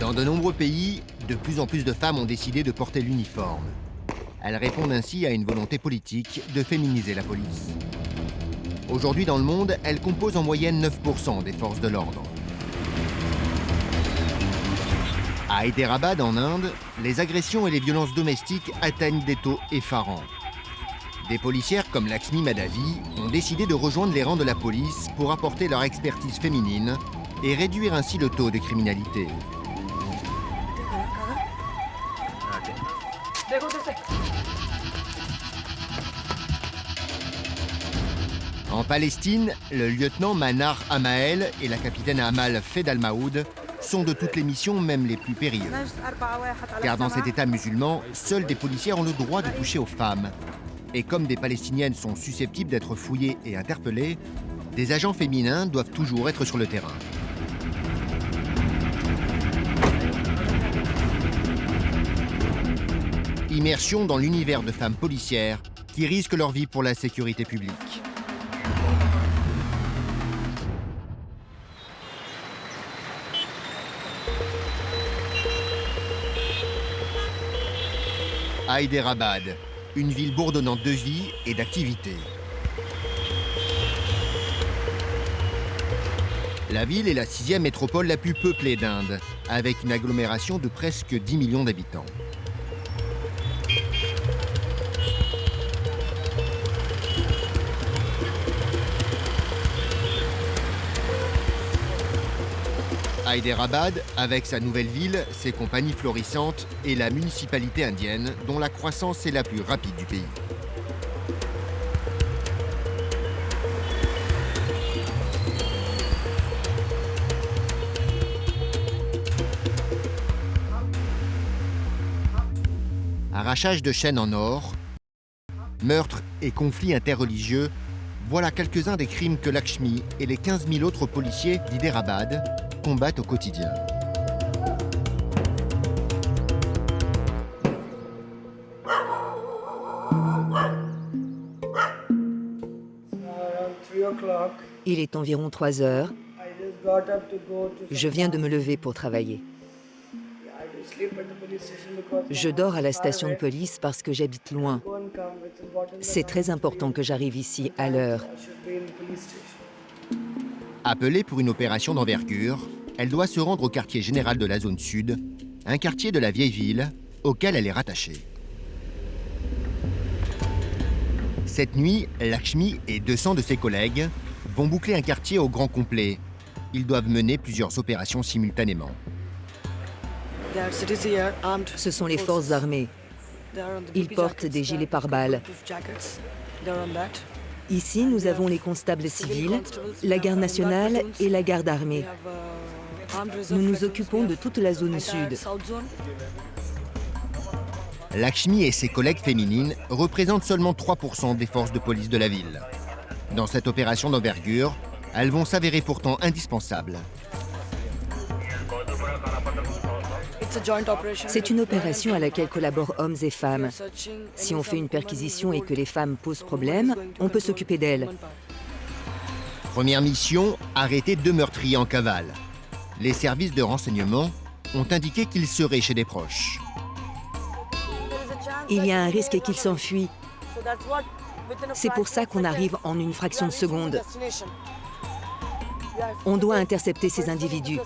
Dans de nombreux pays, de plus en plus de femmes ont décidé de porter l'uniforme. Elles répondent ainsi à une volonté politique de féminiser la police. Aujourd'hui dans le monde, elles composent en moyenne 9% des forces de l'ordre. À Hyderabad, en Inde, les agressions et les violences domestiques atteignent des taux effarants. Des policières comme Lakshmi Madhavi ont décidé de rejoindre les rangs de la police pour apporter leur expertise féminine et réduire ainsi le taux de criminalité. En Palestine, le lieutenant Manar Amael et la capitaine Amal Fedal Maoud sont de toutes les missions, même les plus périlleuses. Car dans cet État musulman, seules des policières ont le droit de toucher aux femmes. Et comme des Palestiniennes sont susceptibles d'être fouillées et interpellées, des agents féminins doivent toujours être sur le terrain. Immersion dans l'univers de femmes policières qui risquent leur vie pour la sécurité publique. Hyderabad, une ville bourdonnante de vie et d'activité. La ville est la 6e métropole la plus peuplée d'Inde, avec une agglomération de presque 10 millions d'habitants. Hyderabad, avec sa nouvelle ville, ses compagnies florissantes et la municipalité indienne, dont la croissance est la plus rapide du pays. Arrachage de chaînes en or, meurtres et conflits interreligieux, voilà quelques-uns des crimes que Lakshmi et les 15 000 autres policiers d'Hyderabad combattent au quotidien. Il est environ 3 heures. Je viens de me lever pour travailler. Je dors à la station de police parce que j'habite loin. C'est très important que j'arrive ici à l'heure. Appelée pour une opération d'envergure, elle doit se rendre au quartier général de la zone sud, un quartier de la vieille ville auquel elle est rattachée. Cette nuit, Lakshmi et 200 de ses collègues vont boucler un quartier au grand complet. Ils doivent mener plusieurs opérations simultanément. Ce sont les forces armées. Ils portent des gilets pare-balles. Ici, nous avons les constables civils, la garde nationale et la garde armée. Nous nous occupons de toute la zone sud. Lakshmi et ses collègues féminines représentent seulement 3% des forces de police de la ville. Dans cette opération d'envergure, elles vont s'avérer pourtant indispensables. C'est une opération à laquelle collaborent hommes et femmes. Si on fait une perquisition et que les femmes posent problème, on peut s'occuper d'elles. Première mission, arrêter 2 meurtriers en cavale. Les services de renseignement ont indiqué qu'ils seraient chez des proches. Il y a un risque qu'ils s'enfuient. C'est pour ça qu'on arrive en une fraction de seconde. On doit intercepter ces individus.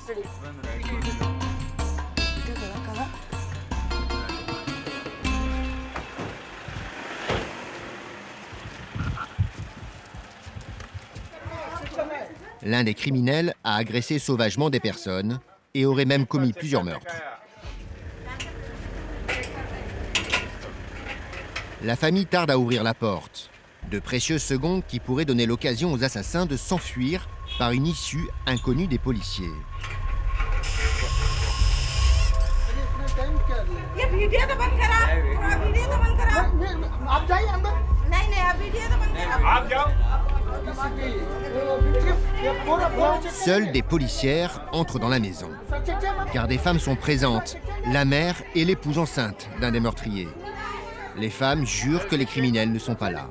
L'un des criminels a agressé sauvagement des personnes et aurait même commis plusieurs meurtres. La famille tarde à ouvrir la porte. De précieuses secondes qui pourraient donner l'occasion aux assassins de s'enfuir par une issue inconnue des policiers. Seules des policières entrent dans la maison, car des femmes sont présentes, la mère et l'épouse enceinte d'un des meurtriers. Les femmes jurent que les criminels ne sont pas là.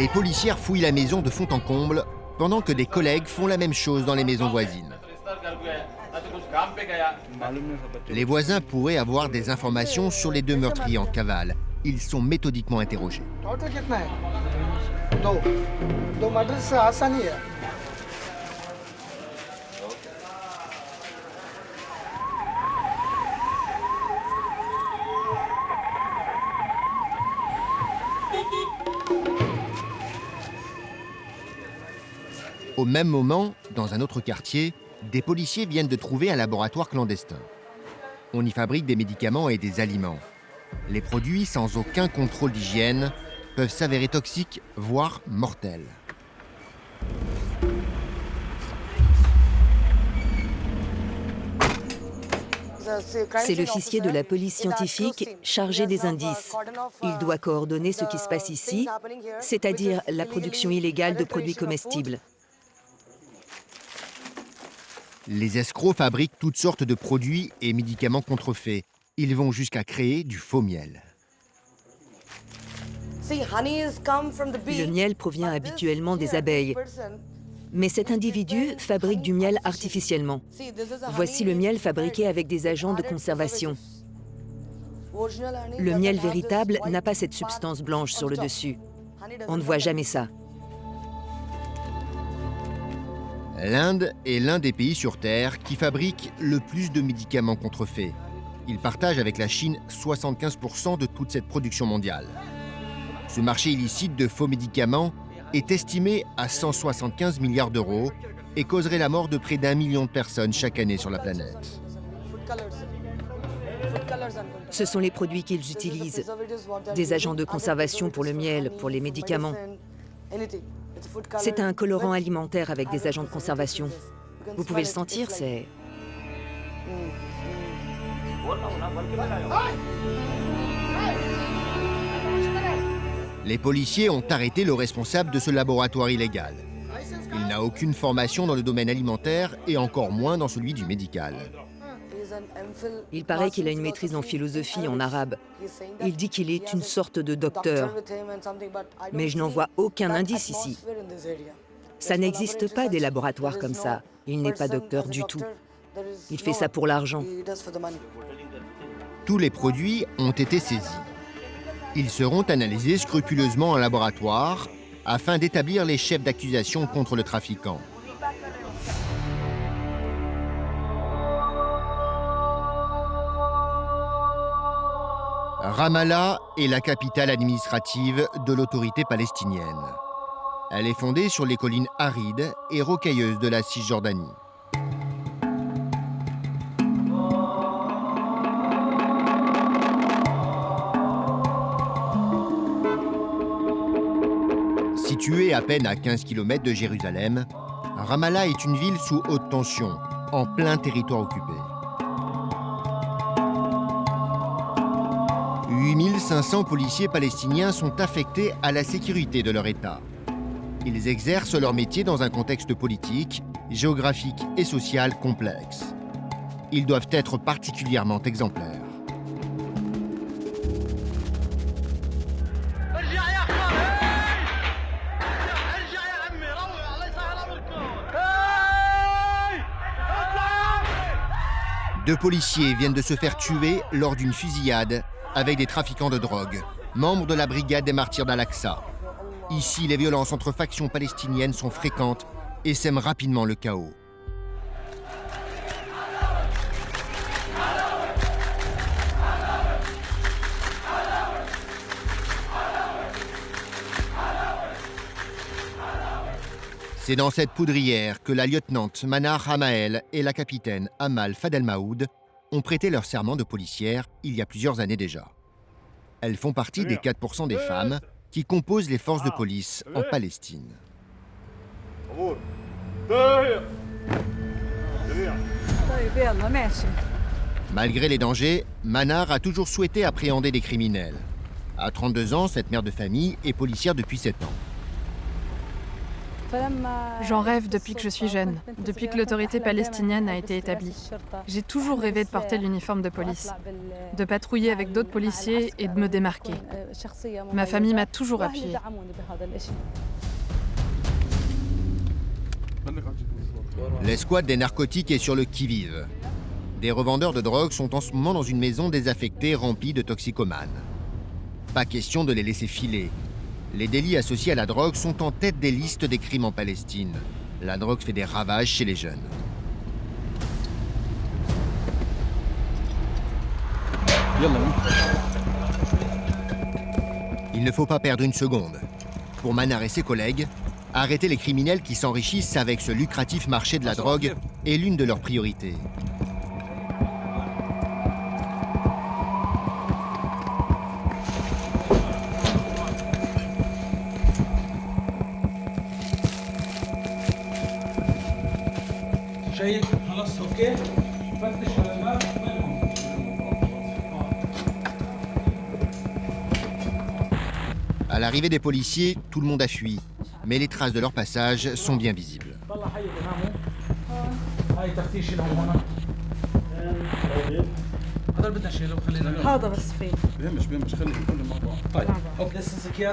Les policières fouillent la maison de fond en comble, pendant que des collègues font la même chose dans les maisons voisines. Les voisins pourraient avoir des informations sur les deux meurtriers en cavale. Ils sont méthodiquement interrogés. Au même moment, dans un autre quartier, des policiers viennent de trouver un laboratoire clandestin. On y fabrique des médicaments et des aliments. Les produits, sans aucun contrôle d'hygiène, peuvent s'avérer toxiques, voire mortels. C'est l'officier de la police scientifique chargé des indices. Il doit coordonner ce qui se passe ici, c'est-à-dire la production illégale de produits comestibles. Les escrocs fabriquent toutes sortes de produits et médicaments contrefaits. Ils vont jusqu'à créer du faux miel. Le miel provient habituellement des abeilles. Mais cet individu fabrique du miel artificiellement. Voici le miel fabriqué avec des agents de conservation. Le miel véritable n'a pas cette substance blanche sur le dessus. On ne voit jamais ça. L'Inde est l'un des pays sur Terre qui fabrique le plus de médicaments contrefaits. Il partage avec la Chine 75% de toute cette production mondiale. Ce marché illicite de faux médicaments est estimé à 175 milliards d'euros et causerait la mort de près d'1 million de personnes chaque année sur la planète. Ce sont les produits qu'ils utilisent. Des agents de conservation pour le miel, pour les médicaments. C'est un colorant alimentaire avec des agents de conservation. Vous pouvez le sentir, c'est... Les policiers ont arrêté le responsable de ce laboratoire illégal. Il n'a aucune formation dans le domaine alimentaire et encore moins dans celui du médical. Il paraît qu'il a une maîtrise en philosophie en arabe. Il dit qu'il est une sorte de docteur. Mais je n'en vois aucun indice ici. Ça n'existe pas des laboratoires comme ça. Il n'est pas docteur du tout. Il fait ça pour l'argent. Tous les produits ont été saisis. Ils seront analysés scrupuleusement en laboratoire afin d'établir les chefs d'accusation contre le trafiquant. Ramallah est la capitale administrative de l'autorité palestinienne. Elle est fondée sur les collines arides et rocailleuses de la Cisjordanie. Située à peine à 15 km de Jérusalem, Ramallah est une ville sous haute tension, en plein territoire occupé. 8500 policiers palestiniens sont affectés à la sécurité de leur État. Ils exercent leur métier dans un contexte politique, géographique et social complexe. Ils doivent être particulièrement exemplaires. Deux policiers viennent de se faire tuer lors d'une fusillade avec des trafiquants de drogue, membres de la brigade des martyrs d'Al-Aqsa. Ici, les violences entre factions palestiniennes sont fréquentes et sèment rapidement le chaos. C'est dans cette poudrière que la lieutenante Manar Hamael et la capitaine Amal Fadelmaoud ont prêté leur serment de policière il y a plusieurs années déjà. Elles font partie des 4% des femmes qui composent les forces de police en Palestine. Malgré les dangers, Manar a toujours souhaité appréhender des criminels. À 32 ans, cette mère de famille est policière depuis 7 ans. J'en rêve depuis que je suis jeune, depuis que l'autorité palestinienne a été établie. J'ai toujours rêvé de porter l'uniforme de police, de patrouiller avec d'autres policiers et de me démarquer. Ma famille m'a toujours appuyée. L'escouade des narcotiques est sur le qui-vive. Des revendeurs de drogue sont en ce moment dans une maison désaffectée remplie de toxicomanes. Pas question de les laisser filer. Les délits associés à la drogue sont en tête des listes des crimes en Palestine. La drogue fait des ravages chez les jeunes. Il ne faut pas perdre une seconde. Pour Manar et ses collègues, arrêter les criminels qui s'enrichissent avec ce lucratif marché de la drogue est l'une de leurs priorités. À l'arrivée des policiers, tout le monde a fui, mais les traces de leur passage sont bien visibles.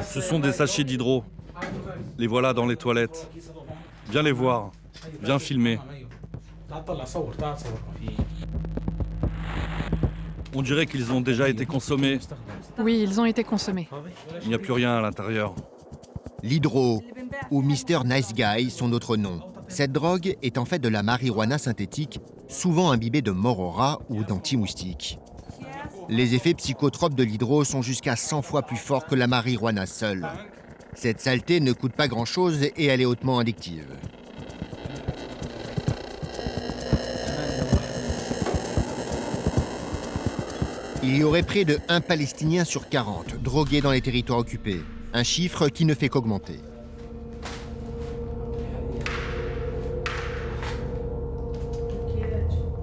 Ce sont des sachets d'hydro. Les voilà dans les toilettes. Viens les voir. Viens filmer. On dirait qu'ils ont déjà été consommés. Oui, ils ont été consommés. Il n'y a plus rien à l'intérieur. L'hydro, ou Mr Nice Guy, son autre nom. Cette drogue est en fait de la marijuana synthétique, souvent imbibée de morora ou d'anti-moustiques. Les effets psychotropes de l'hydro sont jusqu'à 100 fois plus forts que la marijuana seule. Cette saleté ne coûte pas grand-chose et elle est hautement addictive. Il y aurait près de 1 Palestinien sur 40 drogué dans les territoires occupés, un chiffre qui ne fait qu'augmenter.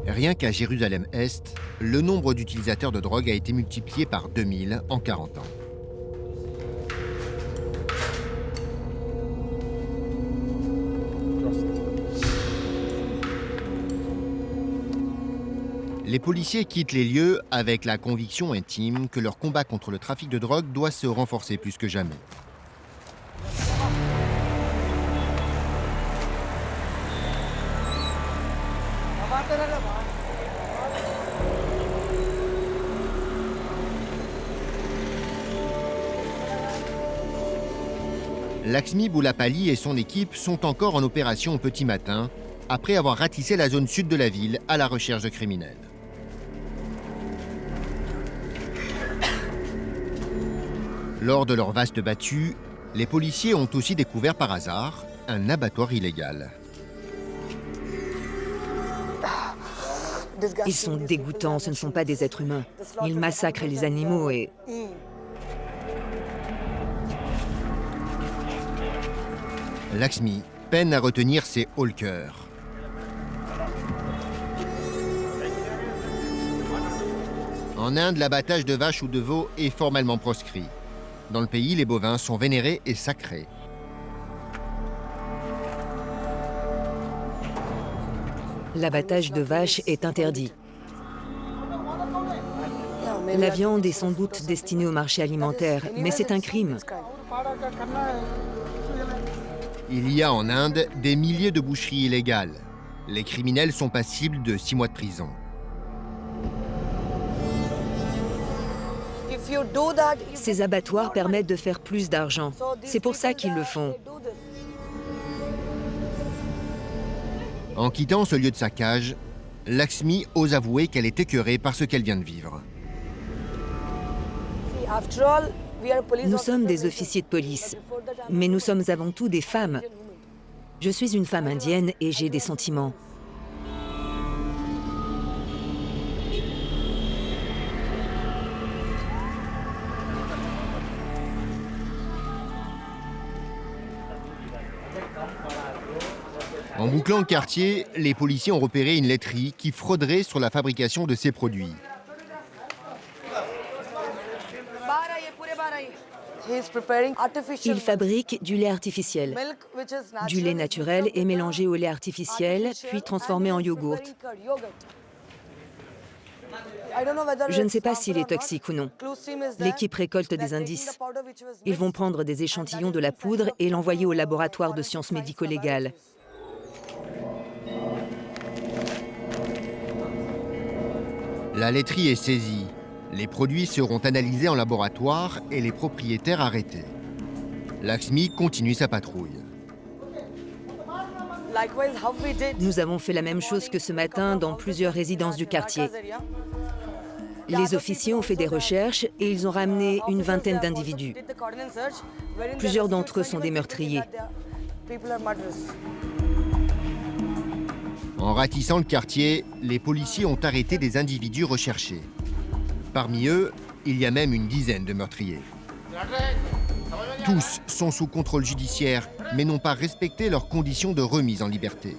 Rien qu'à Jérusalem-Est, le nombre d'utilisateurs de drogue a été multiplié par 2000 en 40 ans. Les policiers quittent les lieux avec la conviction intime que leur combat contre le trafic de drogue doit se renforcer plus que jamais. Laxmi Boulapali et son équipe sont encore en opération au petit matin, après avoir ratissé la zone sud de la ville à la recherche de criminels. Lors de leur vaste battue, les policiers ont aussi découvert par hasard un abattoir illégal. Ils sont dégoûtants, ce ne sont pas des êtres humains. Ils massacrent les animaux et... Laxmi peine à retenir ses hauts le cœur. En Inde, l'abattage de vaches ou de veaux est formellement proscrit. Dans le pays, les bovins sont vénérés et sacrés. L'abattage de vaches est interdit. La viande est sans doute destinée au marché alimentaire, mais c'est un crime. Il y a en Inde des milliers de boucheries illégales. Les criminels sont passibles de 6 mois de prison. Ces abattoirs permettent de faire plus d'argent. C'est pour ça qu'ils le font. En quittant ce lieu de saccage, Laxmi ose avouer qu'elle est écœurée par ce qu'elle vient de vivre. Nous sommes des officiers de police, mais nous sommes avant tout des femmes. Je suis une femme indienne et j'ai des sentiments. En bouclant le quartier, les policiers ont repéré une laiterie qui frauderait sur la fabrication de ces produits. Il fabrique du lait artificiel. Du lait naturel est mélangé au lait artificiel, puis transformé en yogourt. Je ne sais pas s'il est toxique ou non. L'équipe récolte des indices. Ils vont prendre des échantillons de la poudre et l'envoyer au laboratoire de sciences médico-légales. La laiterie est saisie. Les produits seront analysés en laboratoire et les propriétaires arrêtés. Lakshmi continue sa patrouille. Nous avons fait la même chose que ce matin dans plusieurs résidences du quartier. Les officiers ont fait des recherches et ils ont ramené une vingtaine d'individus. Plusieurs d'entre eux sont des meurtriers. En ratissant le quartier, les policiers ont arrêté des individus recherchés. Parmi eux, il y a même une dizaine de meurtriers. Tous sont sous contrôle judiciaire, mais n'ont pas respecté leurs conditions de remise en liberté.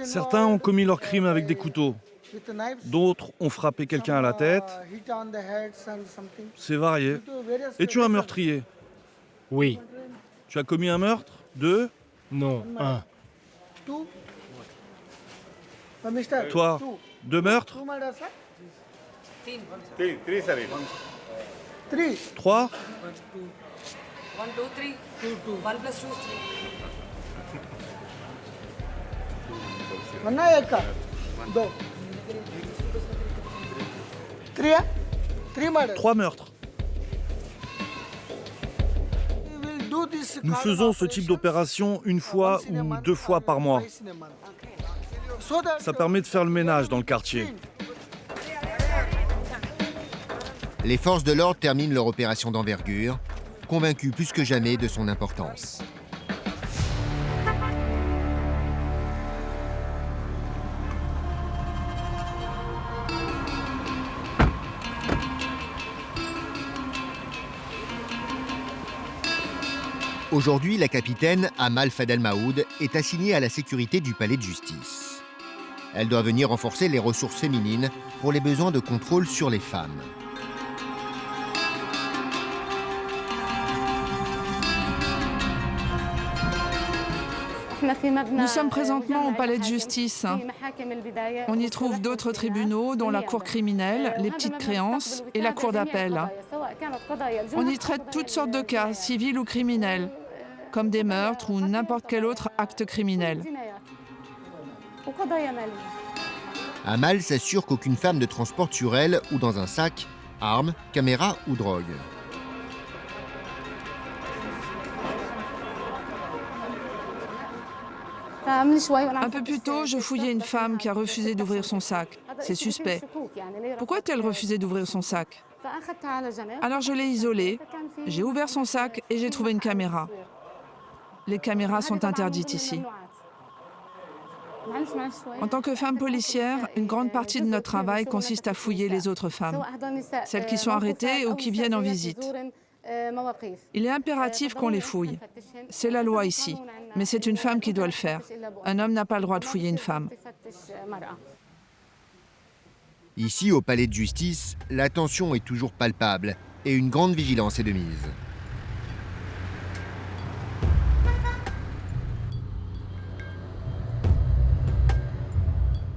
Certains ont commis leurs crimes avec des couteaux. D'autres ont frappé quelqu'un à la tête. C'est varié. Es-tu un meurtrier? Oui. Tu as commis un meurtre? 2? Non, 1. Toi, 2 meurtres? 3? Trois meurtres. Nous faisons ce type d'opération une fois ou 2 fois par mois. Ça permet de faire le ménage dans le quartier. Les forces de l'ordre terminent leur opération d'envergure, convaincus plus que jamais de son importance. Aujourd'hui, la capitaine Amal Fedelmaoud est assignée à la sécurité du palais de justice. Elle doit venir renforcer les ressources féminines pour les besoins de contrôle sur les femmes. Nous sommes présentement au palais de justice. On y trouve d'autres tribunaux, dont la cour criminelle, les petites créances et la cour d'appel. On y traite toutes sortes de cas, civils ou criminels, comme des meurtres ou n'importe quel autre acte criminel. Amal s'assure qu'aucune femme ne transporte sur elle ou dans un sac armes, caméras ou drogue. Un peu plus tôt, je fouillais une femme qui a refusé d'ouvrir son sac. C'est suspect. Pourquoi a-t-elle refusé d'ouvrir son sac? Alors je l'ai isolée, j'ai ouvert son sac et j'ai trouvé une caméra. Les caméras sont interdites ici. En tant que femme policière, une grande partie de notre travail consiste à fouiller les autres femmes, celles qui sont arrêtées ou qui viennent en visite. Il est impératif qu'on les fouille. C'est la loi ici, mais c'est une femme qui doit le faire. Un homme n'a pas le droit de fouiller une femme. Ici, au palais de justice, la tension est toujours palpable et une grande vigilance est de mise.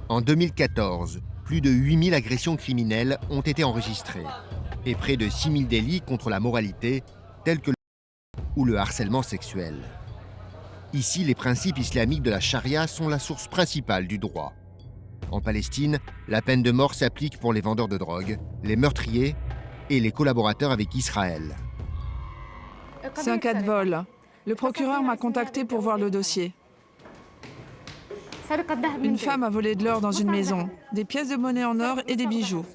En 2014, plus de 8000 agressions criminelles ont été enregistrées et près de 6000 délits contre la moralité, tels que ou le harcèlement sexuel. Ici, les principes islamiques de la charia sont la source principale du droit. En Palestine, la peine de mort s'applique pour les vendeurs de drogue, les meurtriers et les collaborateurs avec Israël. C'est un cas de vol. Le procureur m'a contacté pour voir le dossier. Une femme a volé de l'or dans une maison, des pièces de monnaie en or et des bijoux.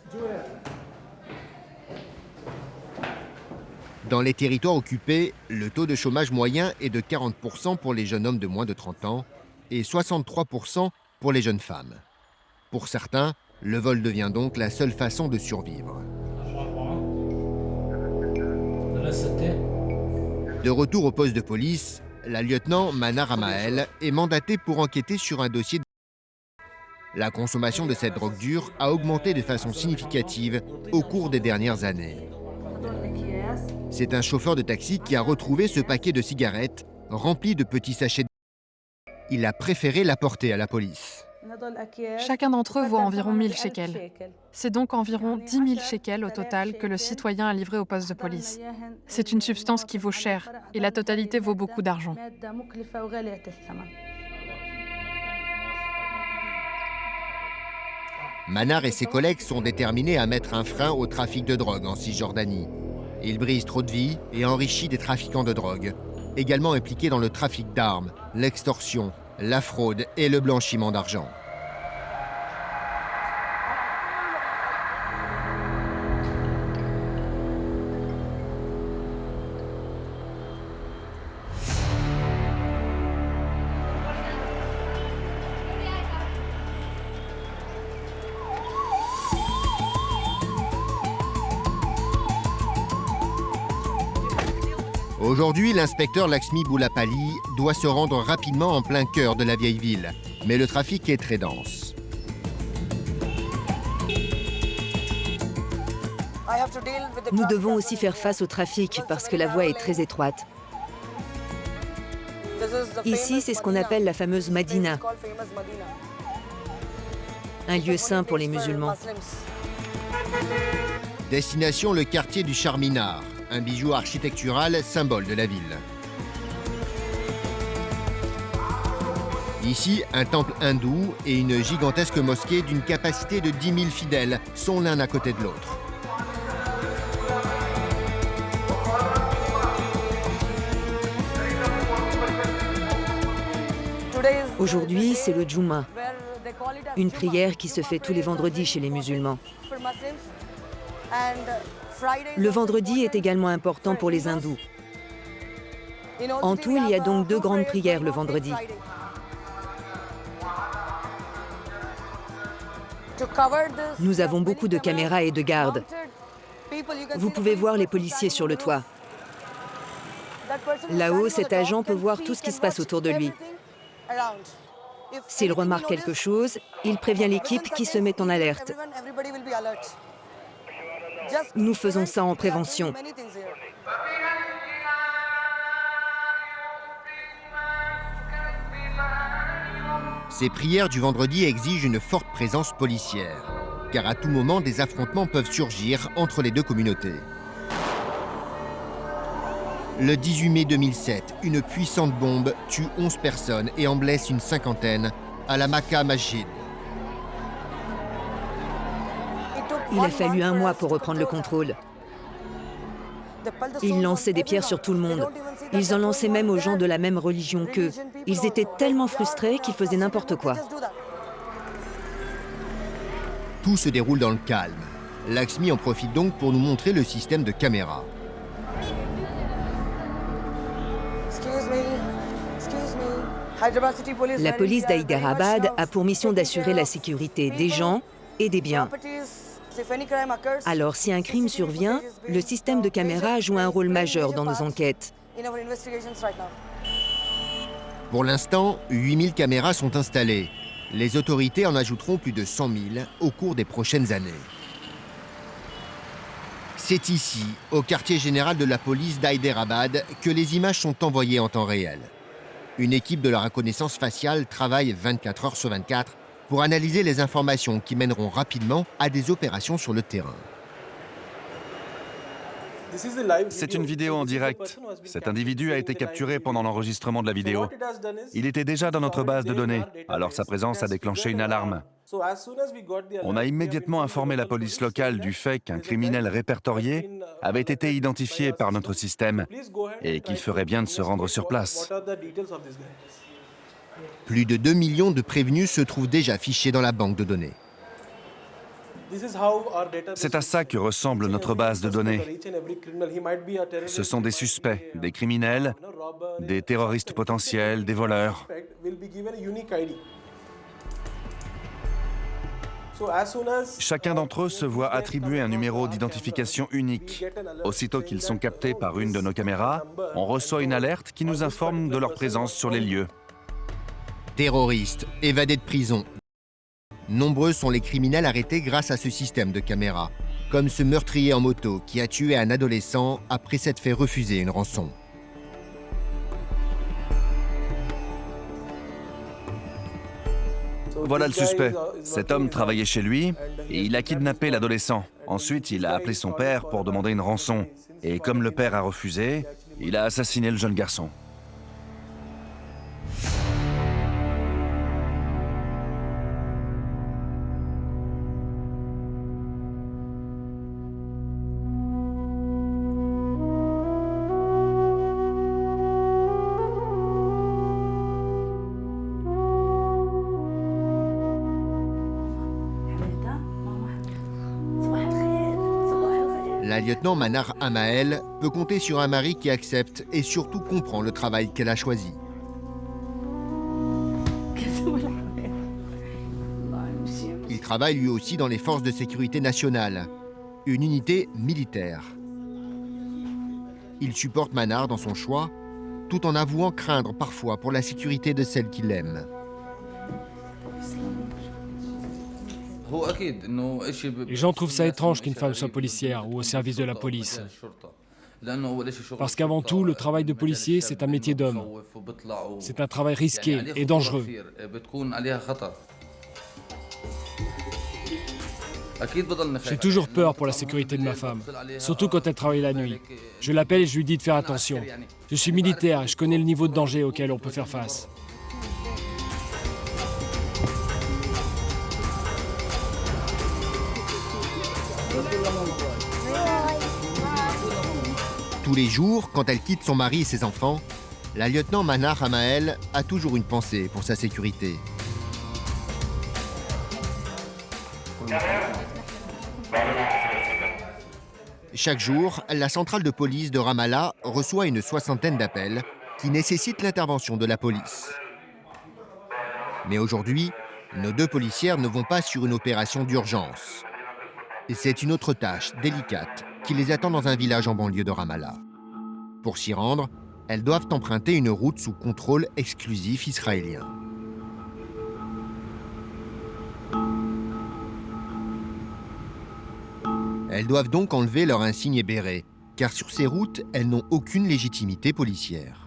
Dans les territoires occupés, le taux de chômage moyen est de 40% pour les jeunes hommes de moins de 30 ans et 63% pour les jeunes femmes. Pour certains, le vol devient donc la seule façon de survivre. De retour au poste de police, la lieutenant Manar Amael est mandatée pour enquêter sur un dossier. La consommation de cette drogue dure a augmenté de façon significative au cours des dernières années. C'est un chauffeur de taxi qui a retrouvé ce paquet de cigarettes rempli de petits sachets. Il a préféré l'apporter à la police. Chacun d'entre eux vaut environ 1000 shekels. C'est donc environ 10 000 shekels au total que le citoyen a livré au poste de police. C'est une substance qui vaut cher et la totalité vaut beaucoup d'argent. Manar et ses collègues sont déterminés à mettre un frein au trafic de drogue en Cisjordanie. Il brise trop de vies et enrichit des trafiquants de drogue, également impliqués dans le trafic d'armes, l'extorsion, la fraude et le blanchiment d'argent. Aujourd'hui, l'inspecteur Laxmi Boulapali doit se rendre rapidement en plein cœur de la vieille ville. Mais le trafic est très dense. Nous devons aussi faire face au trafic parce que la voie est très étroite. Ici, c'est ce qu'on appelle la fameuse Madina, un lieu saint pour les musulmans. Destination le quartier du Charminar, un bijou architectural symbole de la ville. Ici, un temple hindou et une gigantesque mosquée d'une capacité de 10 000 fidèles sont l'un à côté de l'autre. Aujourd'hui, c'est le Juma, une prière qui se fait tous les vendredis chez les musulmans. Le vendredi est également important pour les hindous. En tout, il y a donc 2 grandes prières le vendredi. Nous avons beaucoup de caméras et de gardes. Vous pouvez voir les policiers sur le toit. Là-haut, cet agent peut voir tout ce qui se passe autour de lui. S'il remarque quelque chose, il prévient l'équipe qui se met en alerte. Nous faisons ça en prévention. Ces prières du vendredi exigent une forte présence policière, car à tout moment, des affrontements peuvent surgir entre les deux communautés. Le 18 mai 2007, une puissante bombe tue 11 personnes et en blesse une cinquantaine à la Makkah Masjid. Il a fallu 1 mois pour reprendre le contrôle. Ils lançaient des pierres sur tout le monde. Ils en lançaient même aux gens de la même religion qu'eux. Ils étaient tellement frustrés qu'ils faisaient n'importe quoi. Tout se déroule dans le calme. Laxmi en profite donc pour nous montrer le système de caméra. La police d'Hyderabad a pour mission d'assurer la sécurité des gens et des biens. Alors, si un crime survient, le système de caméra joue un rôle majeur dans nos enquêtes. Pour l'instant, 8000 caméras sont installées. Les autorités en ajouteront plus de 100 000 au cours des prochaines années. C'est ici, au quartier général de la police d'Hyderabad, que les images sont envoyées en temps réel. Une équipe de la reconnaissance faciale travaille 24 heures sur 24 pour analyser les informations qui mèneront rapidement à des opérations sur le terrain. C'est une vidéo en direct. Cet individu a été capturé pendant l'enregistrement de la vidéo. Il était déjà dans notre base de données, alors sa présence a déclenché une alarme. On a immédiatement informé la police locale du fait qu'un criminel répertorié avait été identifié par notre système et qu'il ferait bien de se rendre sur place. Plus de 2 millions de prévenus se trouvent déjà fichés dans la banque de données. C'est à ça que ressemble notre base de données. Ce sont des suspects, des criminels, des terroristes potentiels, des voleurs. Chacun d'entre eux se voit attribuer un numéro d'identification unique. Aussitôt qu'ils sont captés par une de nos caméras, on reçoit une alerte qui nous informe de leur présence sur les lieux. Terroristes, évadés de prison. Nombreux sont les criminels arrêtés grâce à ce système de caméra, comme ce meurtrier en moto qui a tué un adolescent après s'être fait refuser une rançon. Voilà le suspect. Cet homme travaillait chez lui et il a kidnappé l'adolescent. Ensuite, il a appelé son père pour demander une rançon. Et comme le père a refusé, il a assassiné le jeune garçon. La lieutenant Manar Amael peut compter sur un mari qui accepte et surtout comprend le travail qu'elle a choisi. Il travaille lui aussi dans les forces de sécurité nationale, une unité militaire. Il supporte Manar dans son choix, tout en avouant craindre parfois pour la sécurité de celle qu'il aime. Les gens trouvent ça étrange qu'une femme soit policière ou au service de la police. Parce qu'avant tout, le travail de policier, c'est un métier d'homme. C'est un travail risqué et dangereux. J'ai toujours peur pour la sécurité de ma femme, surtout quand elle travaille la nuit. Je l'appelle et je lui dis de faire attention. Je suis militaire et je connais le niveau de danger auquel on peut faire face. Tous les jours, quand elle quitte son mari et ses enfants, la lieutenant Manar Amael a toujours une pensée pour sa sécurité. Chaque jour, la centrale de police de Ramallah reçoit une soixantaine d'appels qui nécessitent l'intervention de la police. Mais aujourd'hui, nos deux policières ne vont pas sur une opération d'urgence. Et c'est une autre tâche délicate qui les attend dans un village en banlieue de Ramallah. Pour s'y rendre, elles doivent emprunter une route sous contrôle exclusif israélien. Elles doivent donc enlever leur insigne et béret, car sur ces routes, elles n'ont aucune légitimité policière.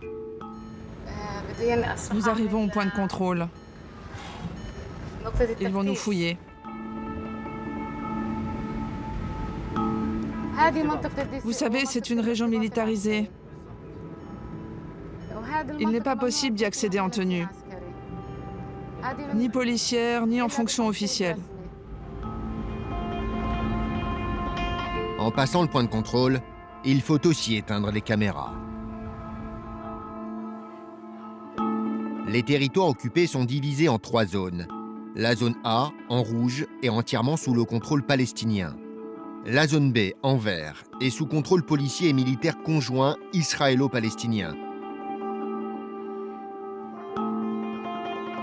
Nous arrivons au point de contrôle. Ils vont nous fouiller. Vous savez, c'est une région militarisée. Il n'est pas possible d'y accéder en tenue. Ni policière, ni en fonction officielle. En passant le point de contrôle, il faut aussi éteindre les caméras. Les territoires occupés sont divisés en 3 zones. La zone A, en rouge, est entièrement sous le contrôle palestinien. La zone B, en vert, est sous contrôle policier et militaire conjoint israélo-palestinien.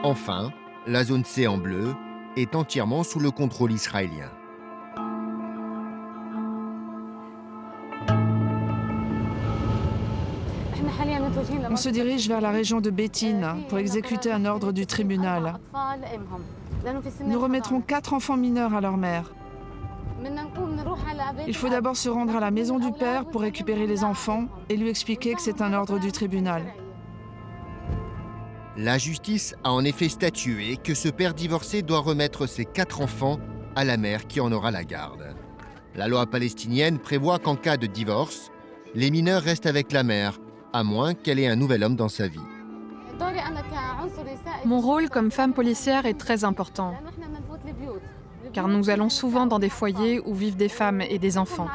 Enfin, la zone C, en bleu, est entièrement sous le contrôle israélien. On se dirige vers la région de Bétine pour exécuter un ordre du tribunal. Nous remettrons 4 enfants mineurs à leur mère. Il faut d'abord se rendre à la maison du père pour récupérer les enfants et lui expliquer que c'est un ordre du tribunal. La justice a en effet statué que ce père divorcé doit remettre ses 4 enfants à la mère qui en aura la garde. La loi palestinienne prévoit qu'en cas de divorce, les mineurs restent avec la mère, à moins qu'elle ait un nouvel homme dans sa vie. Mon rôle comme femme policière est très important, car nous allons souvent dans des foyers où vivent des femmes et des enfants.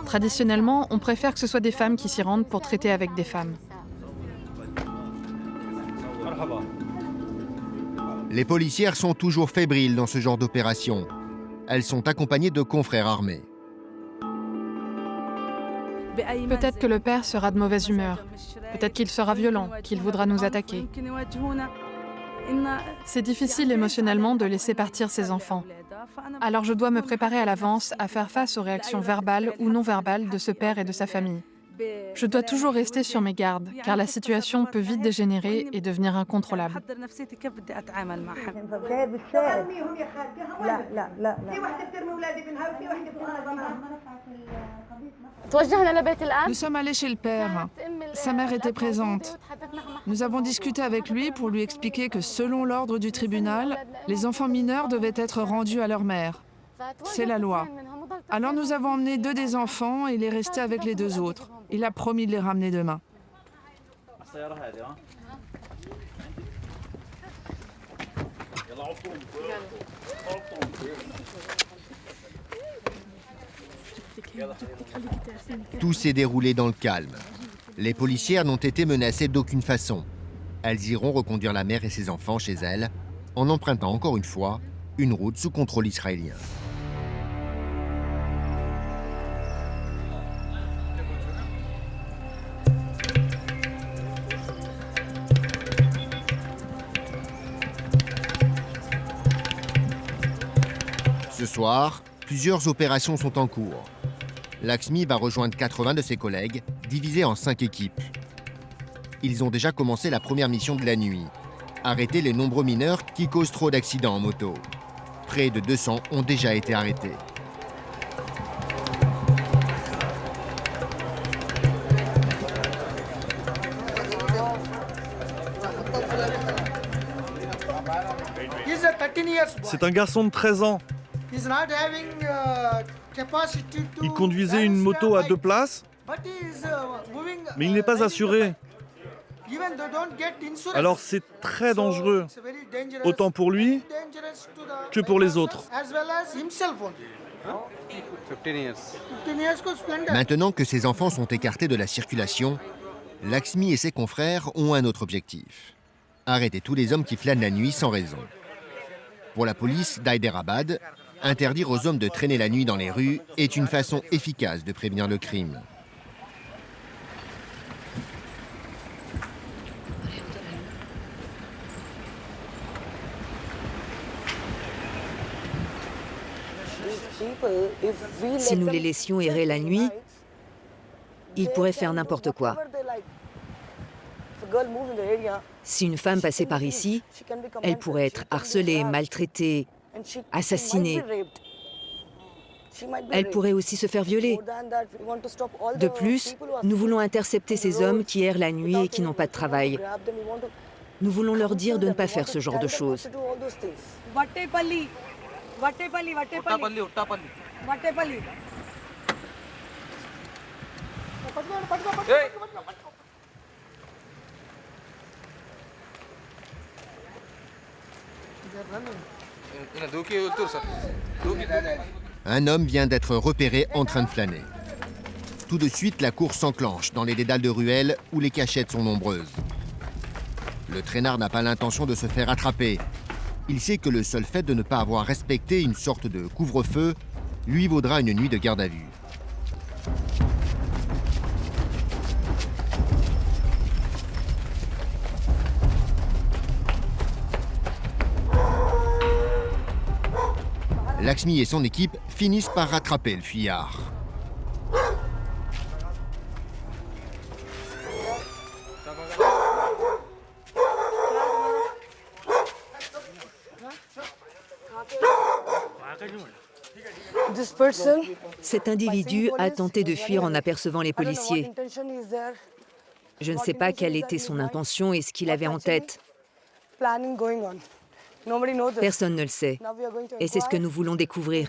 Traditionnellement, on préfère que ce soit des femmes qui s'y rendent pour traiter avec des femmes. Les policières sont toujours fébriles dans ce genre d'opération. Elles sont accompagnées de confrères armés. Peut-être que le père sera de mauvaise humeur. Peut-être qu'il sera violent, qu'il voudra nous attaquer. C'est difficile émotionnellement de laisser partir ses enfants. Alors je dois me préparer à l'avance à faire face aux réactions verbales ou non verbales de ce père et de sa famille. Je dois toujours rester sur mes gardes, car la situation peut vite dégénérer et devenir incontrôlable. Nous sommes allés chez le père. Sa mère était présente. Nous avons discuté avec lui pour lui expliquer que selon l'ordre du tribunal, les enfants mineurs devaient être rendus à leur mère. C'est la loi. Alors nous avons emmené 2 des enfants et il est resté avec les 2 autres. Il a promis de les ramener demain. Tout s'est déroulé dans le calme. Les policières n'ont été menacées d'aucune façon. Elles iront reconduire la mère et ses enfants chez elles, en empruntant encore une fois une route sous contrôle israélien. Ce soir, plusieurs opérations sont en cours. Laxmi va rejoindre 80 de ses collègues, divisés en 5 équipes. Ils ont déjà commencé la première mission de la nuit. Arrêter les nombreux mineurs qui causent trop d'accidents en moto. Près de 200 ont déjà été arrêtés. C'est un garçon de 13 ans. Il conduisait une moto à 2 places, mais il n'est pas assuré. Alors c'est très dangereux, autant pour lui que pour les autres. Maintenant que ses enfants sont écartés de la circulation, Laxmi et ses confrères ont un autre objectif. Arrêter tous les hommes qui flânent la nuit sans raison. Pour la police d'Hyderabad, interdire aux hommes de traîner la nuit dans les rues est une façon efficace de prévenir le crime. Si nous les laissions errer la nuit, ils pourraient faire n'importe quoi. Si une femme passait par ici, elle pourrait être harcelée, maltraitée, assassinée. Elle pourrait aussi se faire violer. De plus, nous voulons intercepter ces hommes qui errent la nuit et qui n'ont pas de travail. Nous voulons leur dire de ne pas faire ce genre de choses. Un homme vient d'être repéré en train de flâner. Tout de suite, la course s'enclenche dans les dédales de ruelles où les cachettes sont nombreuses. Le traînard n'a pas l'intention de se faire attraper. Il sait que le seul fait de ne pas avoir respecté une sorte de couvre-feu lui vaudra une nuit de garde à vue. Laxmi et son équipe finissent par rattraper le fuyard. Cet individu a tenté de fuir en apercevant les policiers. Je ne sais pas quelle était son intention et ce qu'il avait en tête. Personne ne le sait. Et c'est ce que nous voulons découvrir.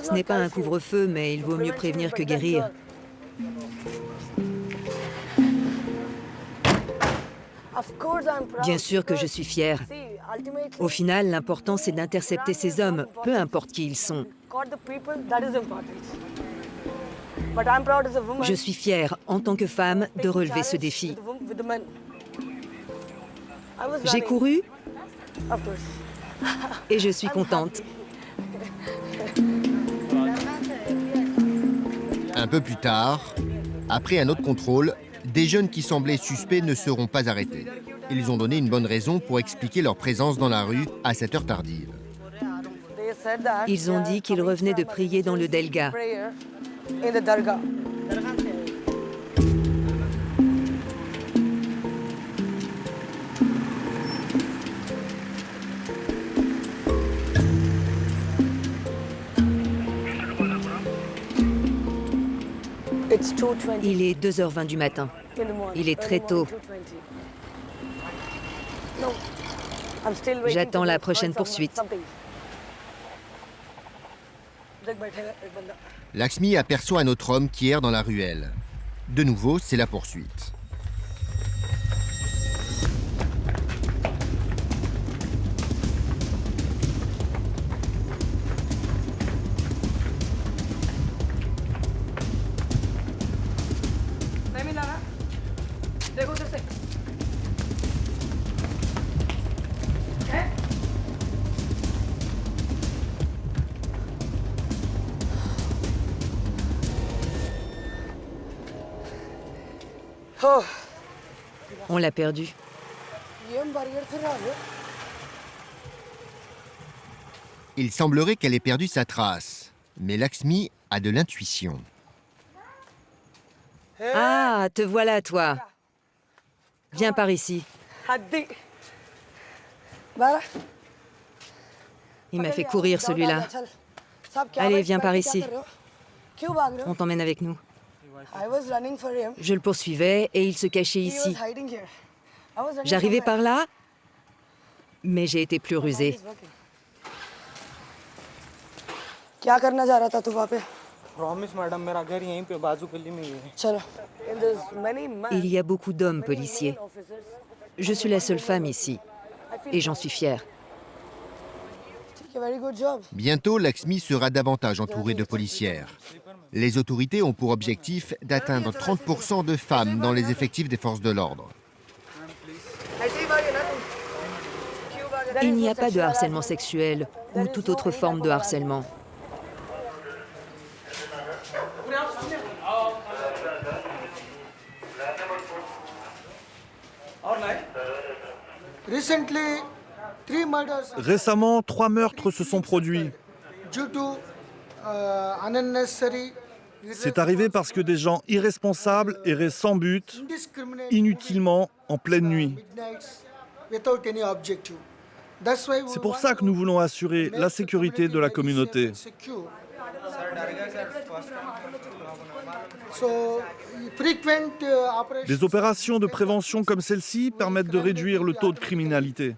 Ce n'est pas un couvre-feu, mais il vaut mieux prévenir que guérir. Bien sûr que je suis fière. Au final, l'important, c'est d'intercepter ces hommes, peu importe qui ils sont. Je suis fière, en tant que femme, de relever ce défi. J'ai couru et je suis contente. Un peu plus tard, après un autre contrôle, des jeunes qui semblaient suspects ne seront pas arrêtés. Ils ont donné une bonne raison pour expliquer leur présence dans la rue à cette heure tardive. Ils ont dit qu'ils revenaient de prier dans le Delga. Il est 2h20 du matin. Il est très tôt. J'attends la prochaine poursuite. Lakshmi aperçoit un autre homme qui erre dans la ruelle. De nouveau, c'est la poursuite. On l'a perdu. Il semblerait qu'elle ait perdu sa trace. Mais Lakshmi a de l'intuition. Ah, te voilà, toi. Viens par ici. Il m'a fait courir, celui-là. Allez, viens par ici. On t'emmène avec nous. Je le poursuivais et il se cachait ici. J'arrivais par là, mais j'ai été plus rusée. Il y a beaucoup d'hommes policiers. Je suis la seule femme ici, et j'en suis fière. Bientôt, Lakshmi sera davantage entourée de policières. Les autorités ont pour objectif d'atteindre 30% de femmes dans les effectifs des forces de l'ordre. Il n'y a pas de harcèlement sexuel ou toute autre forme de harcèlement. Récemment, 3 meurtres se sont produits. C'est arrivé parce que des gens irresponsables erraient sans but, inutilement, en pleine nuit. C'est pour ça que nous voulons assurer la sécurité de la communauté. Des opérations de prévention comme celle-ci permettent de réduire le taux de criminalité.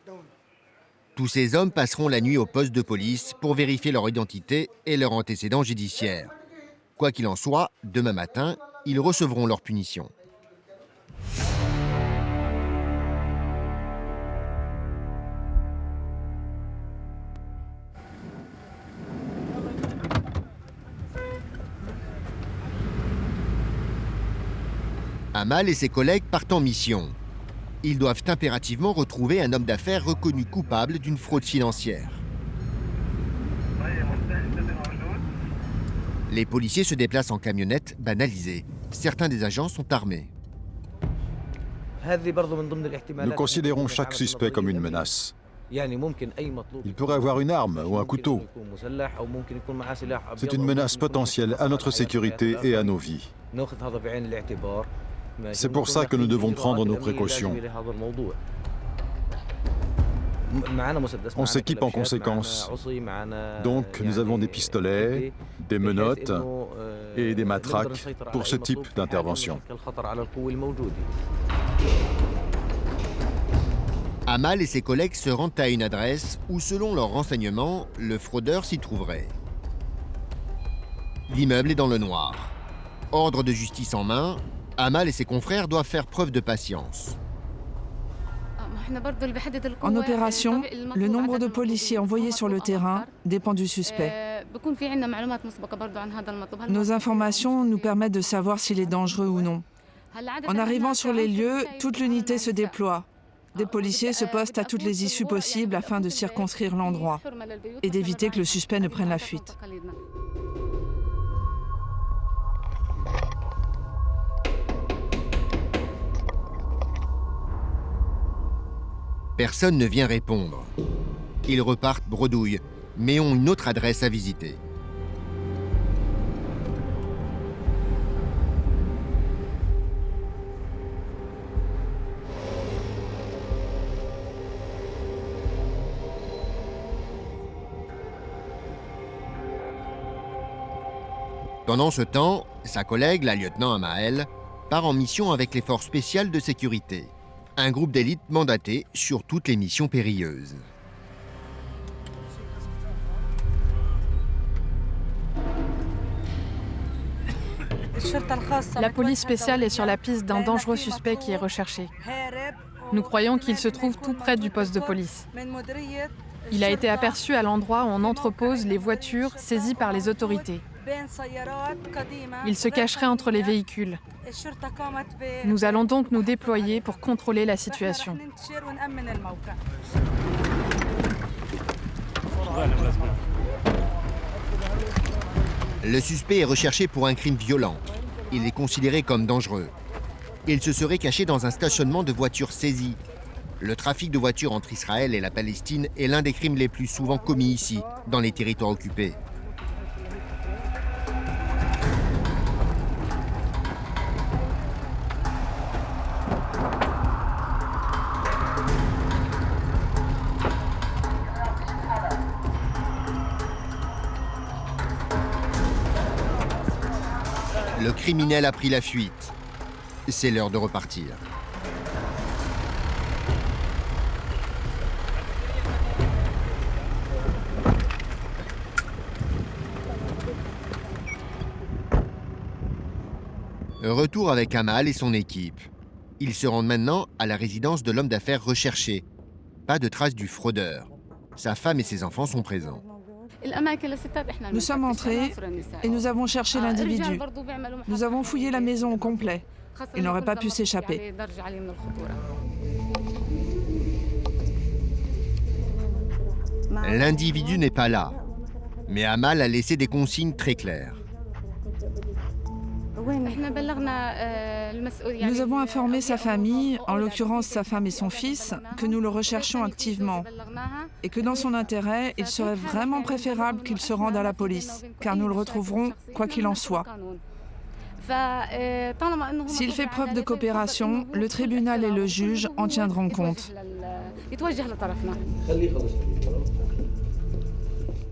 Tous ces hommes passeront la nuit au poste de police pour vérifier leur identité et leur antécédent judiciaire. Quoi qu'il en soit, demain matin, ils recevront leur punition. Amal et ses collègues partent en mission. Ils doivent impérativement retrouver un homme d'affaires reconnu coupable d'une fraude financière. Les policiers se déplacent en camionnette banalisée. Certains des agents sont armés. Nous considérons chaque suspect comme une menace. Il pourrait avoir une arme ou un couteau. C'est une menace potentielle à notre sécurité et à nos vies. C'est pour ça que nous devons prendre nos précautions. On s'équipe en conséquence. Donc, nous avons des pistolets, des menottes et des matraques pour ce type d'intervention. Amal et ses collègues se rendent à une adresse où, selon leurs renseignements, le fraudeur s'y trouverait. L'immeuble est dans le noir. Ordre de justice en main, Amal et ses confrères doivent faire preuve de patience. En opération, le nombre de policiers envoyés sur le terrain dépend du suspect. Nos informations nous permettent de savoir s'il est dangereux ou non. En arrivant sur les lieux, toute l'unité se déploie. Des policiers se postent à toutes les issues possibles afin de circonscrire l'endroit et d'éviter que le suspect ne prenne la fuite. Personne ne vient répondre. Ils repartent bredouille, mais ont une autre adresse à visiter. Pendant ce temps, sa collègue, la lieutenant Amael, part en mission avec les forces spéciales de sécurité, un groupe d'élite mandaté sur toutes les missions périlleuses. La police spéciale est sur la piste d'un dangereux suspect qui est recherché. Nous croyons qu'il se trouve tout près du poste de police. Il a été aperçu à l'endroit où on entrepose les voitures saisies par les autorités. Il se cacherait entre les véhicules. Nous allons donc nous déployer pour contrôler la situation. Le suspect est recherché pour un crime violent. Il est considéré comme dangereux. Il se serait caché dans un stationnement de voitures saisies. Le trafic de voitures entre Israël et la Palestine est l'un des crimes les plus souvent commis ici, dans les territoires occupés. Le criminel a pris la fuite. C'est l'heure de repartir. Retour avec Amal et son équipe. Ils se rendent maintenant à la résidence de l'homme d'affaires recherché. Pas de traces du fraudeur. Sa femme et ses enfants sont présents. Nous sommes entrés et nous avons cherché l'individu. Nous avons fouillé la maison au complet. Il n'aurait pas pu s'échapper. L'individu n'est pas là. Mais Amal a laissé des consignes très claires. Nous avons informé sa famille, en l'occurrence sa femme et son fils, que nous le recherchions activement et que dans son intérêt, il serait vraiment préférable qu'il se rende à la police, car nous le retrouverons quoi qu'il en soit. S'il fait preuve de coopération, le tribunal et le juge en tiendront compte.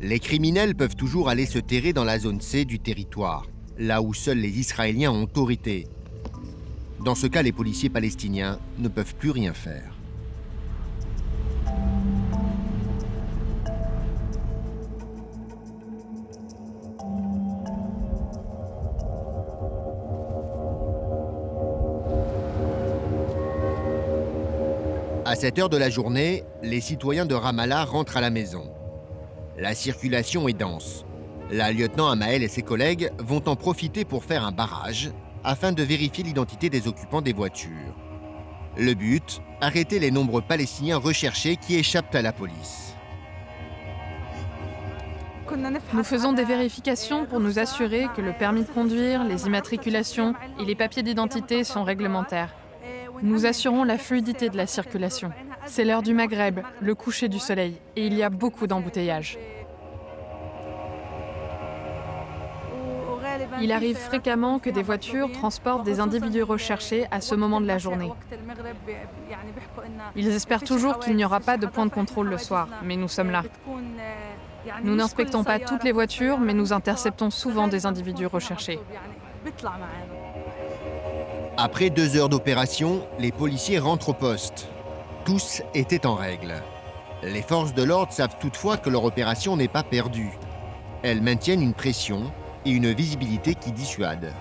Les criminels peuvent toujours aller se terrer dans la zone C du territoire, là où seuls les Israéliens ont autorité. Dans ce cas, les policiers palestiniens ne peuvent plus rien faire. À cette heure de la journée, les citoyens de Ramallah rentrent à la maison. La circulation est dense. La lieutenant Amael et ses collègues vont en profiter pour faire un barrage afin de vérifier l'identité des occupants des voitures. Le but, arrêter les nombreux Palestiniens recherchés qui échappent à la police. Nous faisons des vérifications pour nous assurer que le permis de conduire, les immatriculations et les papiers d'identité sont réglementaires. Nous assurons la fluidité de la circulation. C'est l'heure du Maghreb, le coucher du soleil, et il y a beaucoup d'embouteillages. Il arrive fréquemment que des voitures transportent des individus recherchés à ce moment de la journée. Ils espèrent toujours qu'il n'y aura pas de point de contrôle le soir, mais nous sommes là. Nous n'inspectons pas toutes les voitures, mais nous interceptons souvent des individus recherchés. Après 2 heures d'opération, les policiers rentrent au poste. Tous étaient en règle. Les forces de l'ordre savent toutefois que leur opération n'est pas perdue. Elles maintiennent une pression et une visibilité qui dissuade.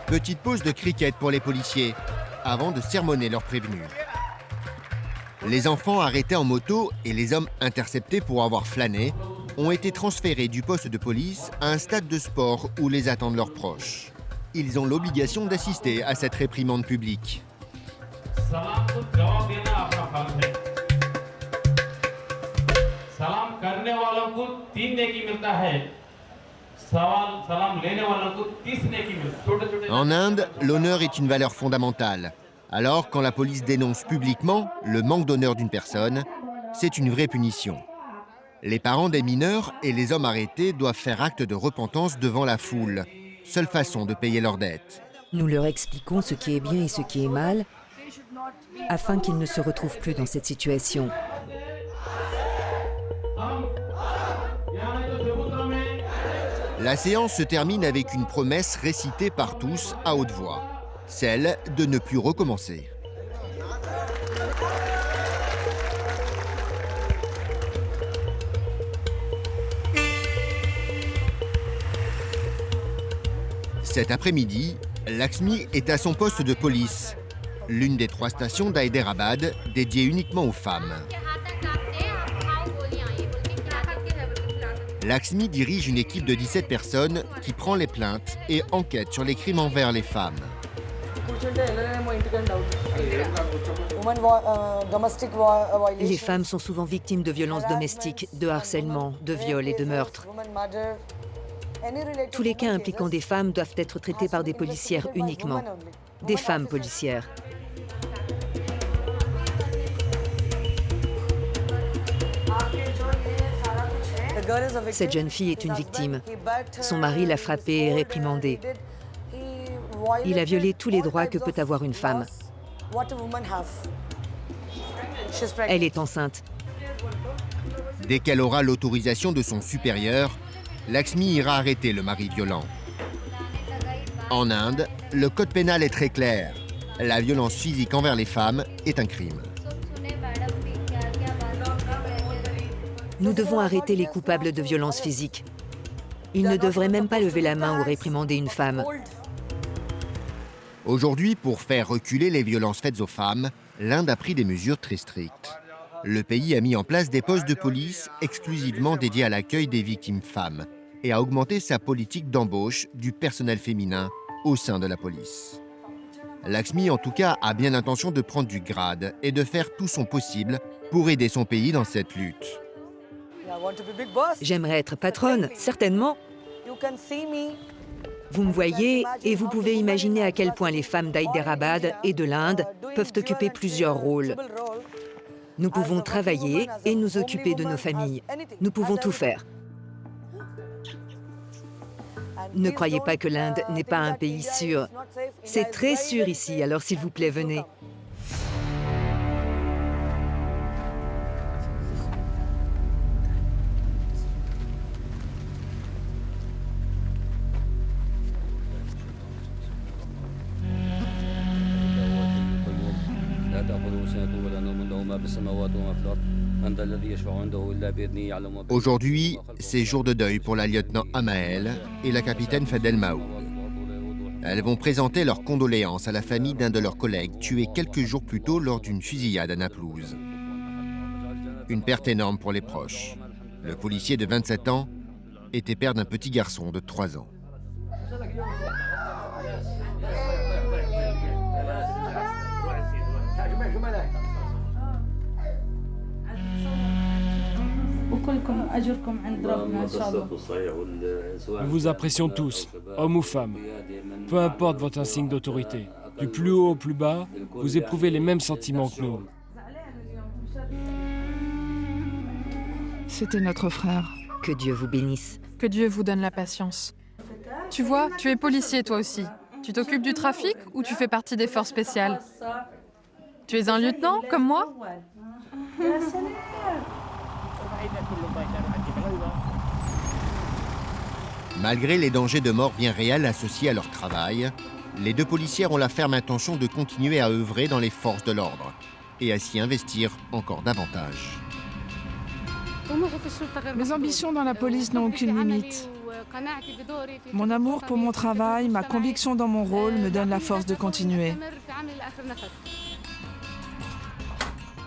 Petite pause de cricket pour les policiers, avant de sermonner leurs prévenus. Les enfants arrêtés en moto et les hommes interceptés pour avoir flâné ont été transférés du poste de police à un stade de sport où les attendent leurs proches. ils ont l'obligation d'assister à cette réprimande publique. En Inde, l'honneur est une valeur fondamentale. Alors, quand la police dénonce publiquement le manque d'honneur d'une personne, c'est une vraie punition. Les parents des mineurs et les hommes arrêtés doivent faire acte de repentance devant la foule, seule façon de payer leurs dettes. Nous leur expliquons ce qui est bien et ce qui est mal, afin qu'ils ne se retrouvent plus dans cette situation. La séance se termine avec une promesse récitée par tous à haute voix, celle de ne plus recommencer. Cet après-midi, Lakshmi est à son poste de police, l'une des 3 stations d'Hyderabad dédiées uniquement aux femmes. Lakshmi dirige une équipe de 17 personnes qui prend les plaintes et enquête sur les crimes envers les femmes. Les femmes sont souvent victimes de violences domestiques, de harcèlement, de viols et de meurtres. Tous les cas impliquant des femmes doivent être traités par des policières uniquement. Des femmes policières. Cette jeune fille est une victime. Son mari l'a frappée et réprimandée. Il a violé tous les droits que peut avoir une femme. Elle est enceinte. Dès qu'elle aura l'autorisation de son supérieur, Lakshmi ira arrêter le mari violent. En Inde, le code pénal est très clair. La violence physique envers les femmes est un crime. Nous devons arrêter les coupables de violences physiques. Ils ne devraient même pas lever la main ou réprimander une femme. Aujourd'hui, pour faire reculer les violences faites aux femmes, l'Inde a pris des mesures très strictes. Le pays a mis en place des postes de police exclusivement dédiés à l'accueil des victimes femmes et a augmenté sa politique d'embauche du personnel féminin au sein de la police. Lakshmi, en tout cas, a bien l'intention de prendre du grade et de faire tout son possible pour aider son pays dans cette lutte. J'aimerais être patronne, certainement. Vous me voyez et vous pouvez imaginer à quel point les femmes d'Hyderabad et de l'Inde peuvent occuper plusieurs rôles. Nous pouvons travailler et nous occuper de nos familles. Nous pouvons tout faire. Ne croyez pas que l'Inde n'est pas un pays sûr. C'est très sûr ici, alors s'il vous plaît, venez. Aujourd'hui, c'est jour de deuil pour la lieutenant Amael et la capitaine Fadel Mahoud. Elles vont présenter leurs condoléances à la famille d'un de leurs collègues tué quelques jours plus tôt lors d'une fusillade à Naplouse. Une perte énorme pour les proches. Le policier de 27 ans était père d'un petit garçon de 3 ans. Nous vous apprécions tous, hommes ou femmes. Peu importe votre insigne d'autorité. Du plus haut au plus bas, vous éprouvez les mêmes sentiments que nous. C'était notre frère. Que Dieu vous bénisse. Que Dieu vous donne la patience. Tu vois, tu es policier toi aussi. Tu t'occupes du trafic ou tu fais partie des forces spéciales? Tu es un lieutenant, comme moi? Malgré les dangers de mort bien réels associés à leur travail, les 2 policières ont la ferme intention de continuer à œuvrer dans les forces de l'ordre et à s'y investir encore davantage. Mes ambitions dans la police n'ont aucune limite. Mon amour pour mon travail, ma conviction dans mon rôle me donnent la force de continuer.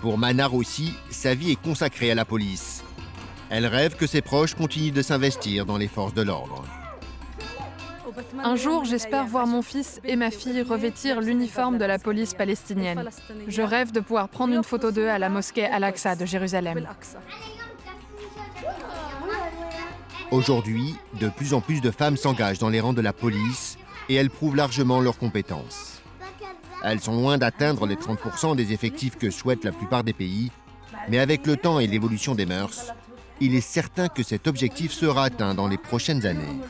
Pour Manar aussi, sa vie est consacrée à la police. Elle rêve que ses proches continuent de s'investir dans les forces de l'ordre. Un jour, j'espère voir mon fils et ma fille revêtir l'uniforme de la police palestinienne. Je rêve de pouvoir prendre une photo d'eux à la mosquée Al-Aqsa de Jérusalem. Aujourd'hui, de plus en plus de femmes s'engagent dans les rangs de la police et elles prouvent largement leurs compétences. Elles sont loin d'atteindre les 30% des effectifs que souhaitent la plupart des pays, mais avec le temps et l'évolution des mœurs, il est certain que cet objectif sera atteint dans les prochaines années.